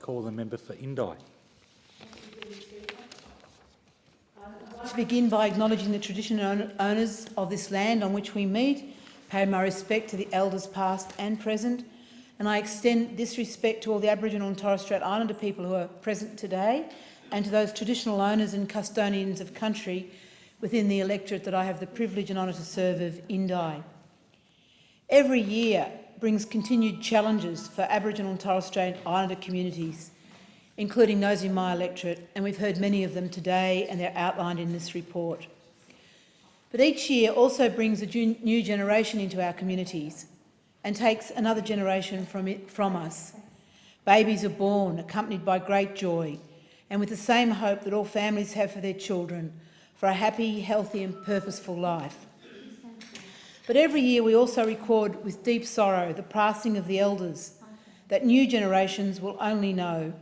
call the member for Indi. I'd like to begin by acknowledging the traditional owners of this land on which we meet, pay my respect to the elders past and present, and I extend this respect to all the Aboriginal and Torres Strait Islander people who are present today and to those traditional owners and custodians of country within the electorate that I have the privilege and honour to serve of Indi. Every year brings continued challenges for Aboriginal and Torres Strait Islander communities, including those in my electorate, and we've heard many of them today and they're outlined in this report. But each year also brings a new generation into our communities and takes another generation from us. Babies are born, accompanied by great joy, and with the same hope that all families have for their children, for a happy, healthy and purposeful life. But every year we also record with deep sorrow the passing of the elders that new generations will only know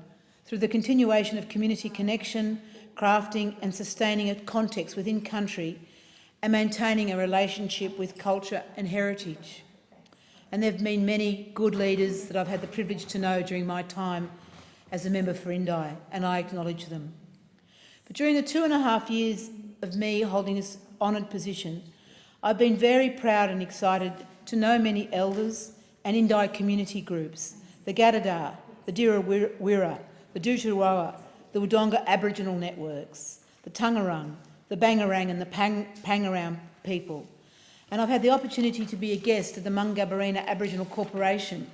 through the continuation of community connection, crafting and sustaining a context within country and maintaining a relationship with culture and heritage. And there have been many good leaders that I've had the privilege to know during my time as a member for Indi, and I acknowledge them. But during the 2.5 years of me holding this honoured position, I've been very proud and excited to know many elders and Indi community groups, the Gadada, the Dirawira, the Duturawa, the Wodonga Aboriginal networks, the Tungarang, the Bangarang and the Pangarang people. And I've had the opportunity to be a guest at the Mungabarina Aboriginal Corporation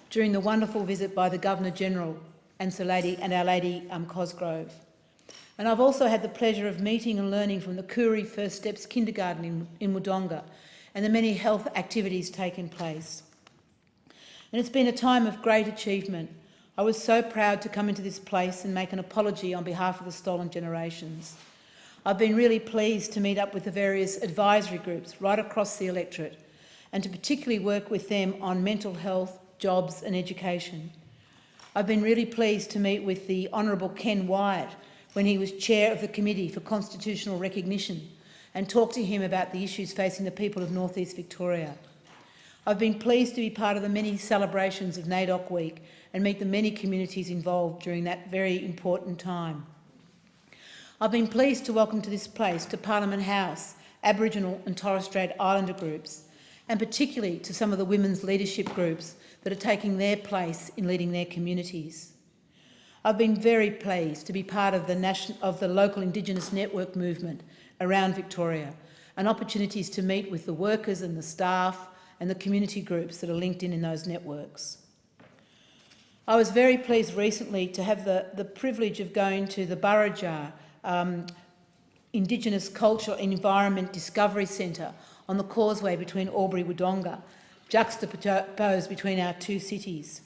during the wonderful visit by the Governor-General and Our Lady Cosgrove. And I've also had the pleasure of meeting and learning from the Koori First Steps Kindergarten in Wodonga and the many health activities taking place. And it's been a time of great achievement. I was so proud to come into this place and make an apology on behalf of the stolen generations. I've been really pleased to meet up with the various advisory groups right across the electorate and to particularly work with them on mental health, jobs and education. I've been really pleased to meet with the Honourable Ken Wyatt when he was chair of the Committee for Constitutional Recognition and talk to him about the issues facing the people of North East Victoria. I've been pleased to be part of the many celebrations of NAIDOC Week and meet the many communities involved during that very important time. I've been pleased to welcome to this place, to Parliament House, Aboriginal and Torres Strait Islander groups, and particularly to some of the women's leadership groups that are taking their place in leading their communities. I've been very pleased to be part of the local Indigenous network movement around Victoria and opportunities to meet with the workers and the staff and the community groups that are linked in those networks. I was very pleased recently to have the privilege of going to the Burrajar Indigenous Culture and Environment Discovery Centre on the causeway between Albury and Wodonga, juxtaposed between our two cities.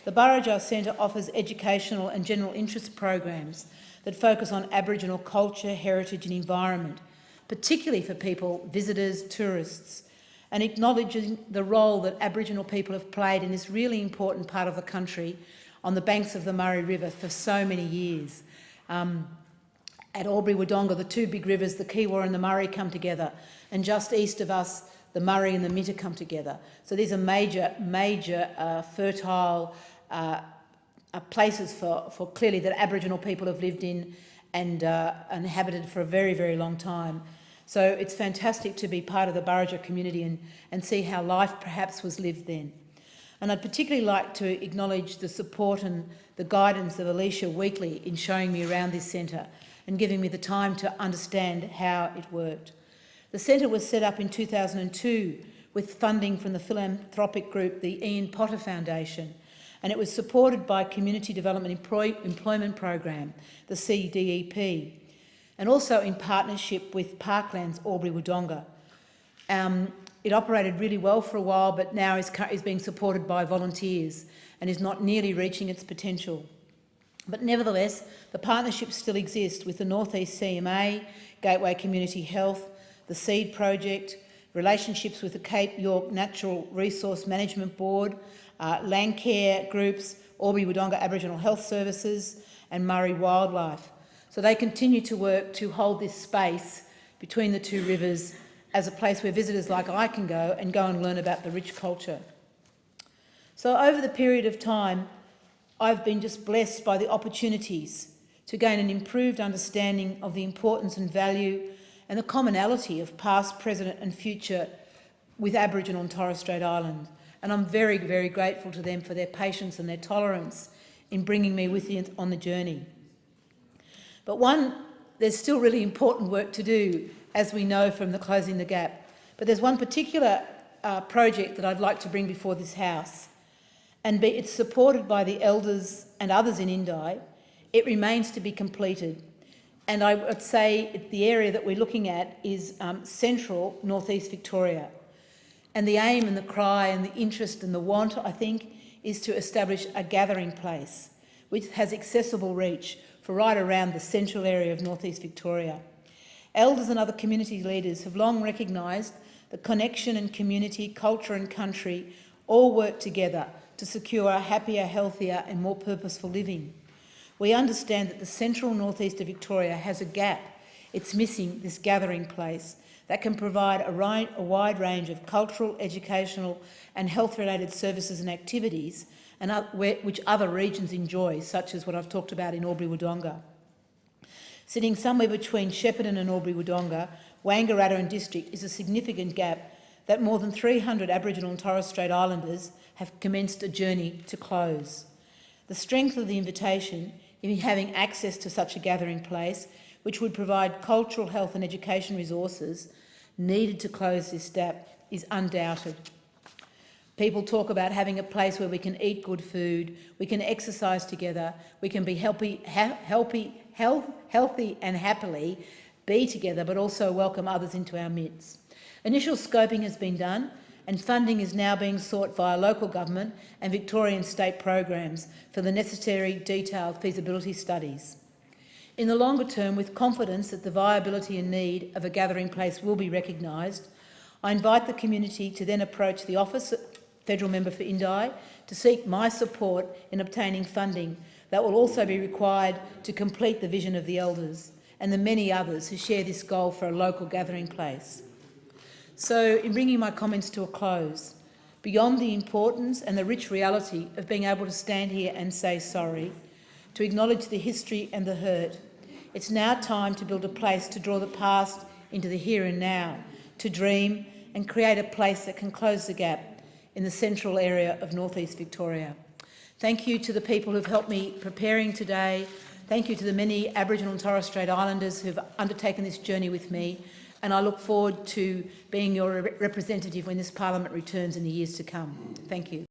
The Burrajar Centre offers educational and general interest programs that focus on Aboriginal culture, heritage and environment, particularly for people, visitors, tourists, and acknowledging the role that Aboriginal people have played in this really important part of the country on the banks of the Murray River for so many years. At Albury Wodonga, the two big rivers, the Kiwa and the Murray, come together, and just east of us, the Murray and the Mitta come together. So these are major fertile places for clearly that Aboriginal people have lived in and inhabited for a very, very long time. So it's fantastic to be part of the Burrajar community and see how life perhaps was lived then. And I'd particularly like to acknowledge the support and the guidance of Alicia Weekly in showing me around this centre and giving me the time to understand how it worked. The centre was set up in 2002 with funding from the philanthropic group, the Ian Potter Foundation, and it was supported by Community Development Employment Program, the CDEP, and also in partnership with Parklands Albury Wodonga. It operated really well for a while, but now is being supported by volunteers and is not nearly reaching its potential. But nevertheless, the partnerships still exist with the North East CMA, Gateway Community Health, the SEED project, relationships with the Cape York Natural Resource Management Board, Landcare groups, Albury Wodonga Aboriginal Health Services and Murray Wildlife. So they continue to work to hold this space between the two rivers as a place where visitors like I can go and learn about the rich culture. So over the period of time, I've been just blessed by the opportunities to gain an improved understanding of the importance and value and the commonality of past, present and future with Aboriginal and Torres Strait Island. And I'm very, very grateful to them for their patience and their tolerance in bringing me with you on the journey. But there's still really important work to do, as we know from the Closing the Gap. But there's one particular project that I'd like to bring before this House, and it's supported by the elders and others in Indi. It remains to be completed. And I would say the area that we're looking at is central northeast Victoria. And the aim and the cry and the interest and the want, I think, is to establish a gathering place which has accessible reach for right around the central area of northeast Victoria. Elders and other community leaders have long recognised that connection and community, culture and country all work together to secure a happier, healthier and more purposeful living. We understand that the central northeast of Victoria has a gap. It's missing this gathering place that can provide a wide range of cultural, educational and health-related services and activities which other regions enjoy, such as what I've talked about in Albury-Wodonga. Sitting somewhere between Shepparton and Albury-Wodonga, Wangaratta and District is a significant gap that more than 300 Aboriginal and Torres Strait Islanders have commenced a journey to close. The strength of the invitation in having access to such a gathering place, which would provide cultural, health and education resources needed to close this gap, is undoubted. People talk about having a place where we can eat good food, we can exercise together, we can be healthy and happily be together, but also welcome others into our midst. Initial scoping has been done and funding is now being sought via local government and Victorian state programs for the necessary detailed feasibility studies. In the longer term, with confidence that the viability and need of a gathering place will be recognised, I invite the community to then approach the Office Federal Member for Indi to seek my support in obtaining funding that will also be required to complete the vision of the elders and the many others who share this goal for a local gathering place. So, in bringing my comments to a close, beyond the importance and the rich reality of being able to stand here and say sorry, to acknowledge the history and the hurt, it's now time to build a place to draw the past into the here and now, to dream and create a place that can close the gap in the central area of northeast Victoria. Thank you to the people who've helped me preparing today. Thank you to the many Aboriginal and Torres Strait Islanders who've undertaken this journey with me, and I look forward to being your representative when this Parliament returns in the years to come. Thank you.